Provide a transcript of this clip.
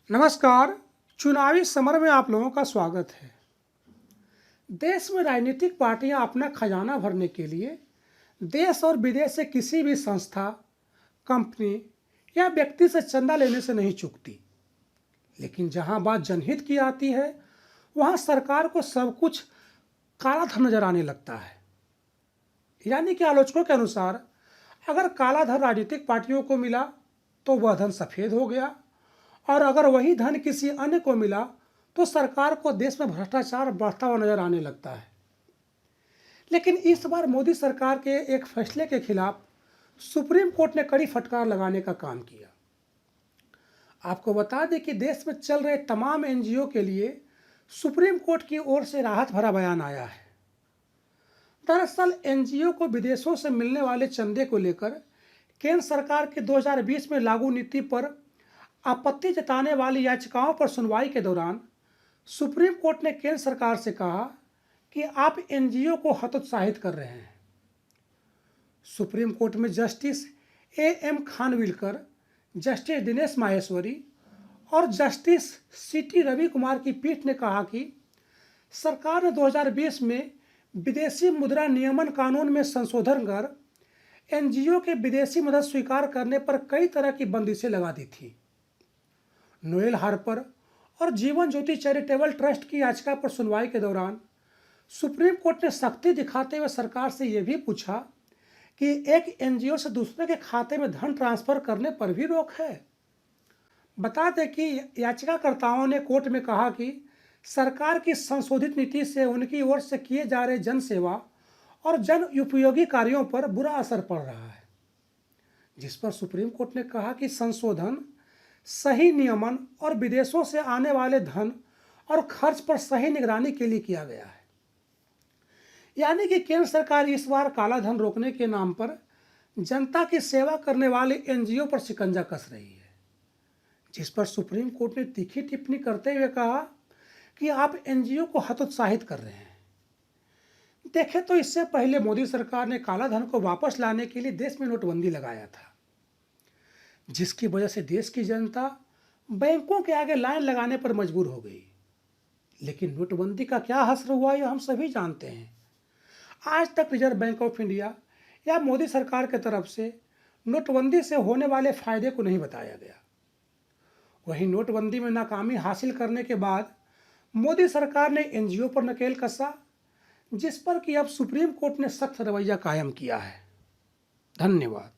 नमस्कार। चुनावी समर में आप लोगों का स्वागत है। देश में राजनीतिक पार्टियां अपना खजाना भरने के लिए देश और विदेश से किसी भी संस्था, कंपनी या व्यक्ति से चंदा लेने से नहीं चूकती। लेकिन जहां बात जनहित की आती है, वहां सरकार को सब कुछ काला धन नजर आने लगता है। यानी कि आलोचकों के अनुसार अगर काला धन राजनीतिक पार्टियों को मिला तो वह धन सफेद हो गया, और अगर वही धन किसी अन्य को मिला तो सरकार को देश में भ्रष्टाचार बढ़ता हुआ नजर आने लगता है। लेकिन इस बार मोदी सरकार के एक फैसले के खिलाफ सुप्रीम कोर्ट ने कड़ी फटकार लगाने का काम किया। आपको बता दें कि देश में चल रहे तमाम एनजीओ के लिए सुप्रीम कोर्ट की ओर से राहत भरा बयान आया है। दरअसल एनजीओ को विदेशों से मिलने वाले चंदे को लेकर केंद्र सरकार के 2020 में लागू नीति पर आपत्ति जताने वाली याचिकाओं पर सुनवाई के दौरान सुप्रीम कोर्ट ने केंद्र सरकार से कहा कि आप एनजीओ को हतोत्साहित कर रहे हैं। सुप्रीम कोर्ट में justice AM Khanwilkar, justice Dinesh Maheshwari और जस्टिस सीटी रवि कुमार की पीठ ने कहा कि सरकार ने 2020 में विदेशी मुद्रा नियमन कानून में संशोधन कर एनजीओ के विदेशी मदद स्वीकार करने पर कई तरह की बंदिशें लगा दी थी। नोएल हार्पर और जीवन ज्योति चैरिटेबल ट्रस्ट की याचिका पर सुनवाई के दौरान सुप्रीम कोर्ट ने सख्ती दिखाते हुए सरकार से यह भी पूछा कि एक एनजीओ से दूसरे के खाते में धन ट्रांसफर करने पर भी रोक है। बता दें कि याचिकाकर्ताओं ने कोर्ट में कहा कि सरकार की संशोधित नीति से उनकी ओर से किए जा रहे जन सेवा और जन उपयोगी कार्यों पर बुरा असर पड़ रहा है, जिस पर सुप्रीम कोर्ट ने कहा कि संशोधन सही नियमन और विदेशों से आने वाले धन और खर्च पर सही निगरानी के लिए किया गया है। यानी कि केंद्र सरकार इस बार काला धन रोकने के नाम पर जनता की सेवा करने वाले एनजीओ पर शिकंजा कस रही है, जिस पर सुप्रीम कोर्ट ने तीखी टिप्पणी करते हुए कहा कि आप एनजीओ को हतोत्साहित कर रहे हैं। देखें तो इससे पहले मोदी सरकार ने काला धन को वापस लाने के लिए देश में नोटबंदी लगाया था, जिसकी वजह से देश की जनता बैंकों के आगे लाइन लगाने पर मजबूर हो गई। लेकिन नोटबंदी का क्या असर हुआ यह हम सभी जानते हैं। आज तक रिजर्व बैंक ऑफ इंडिया या मोदी सरकार की तरफ से नोटबंदी से होने वाले फायदे को नहीं बताया गया। वहीं नोटबंदी में नाकामी हासिल करने के बाद मोदी सरकार ने एनजीओ पर नकेल कसा, जिस पर कि अब सुप्रीम कोर्ट ने सख्त रवैया कायम किया है। धन्यवाद।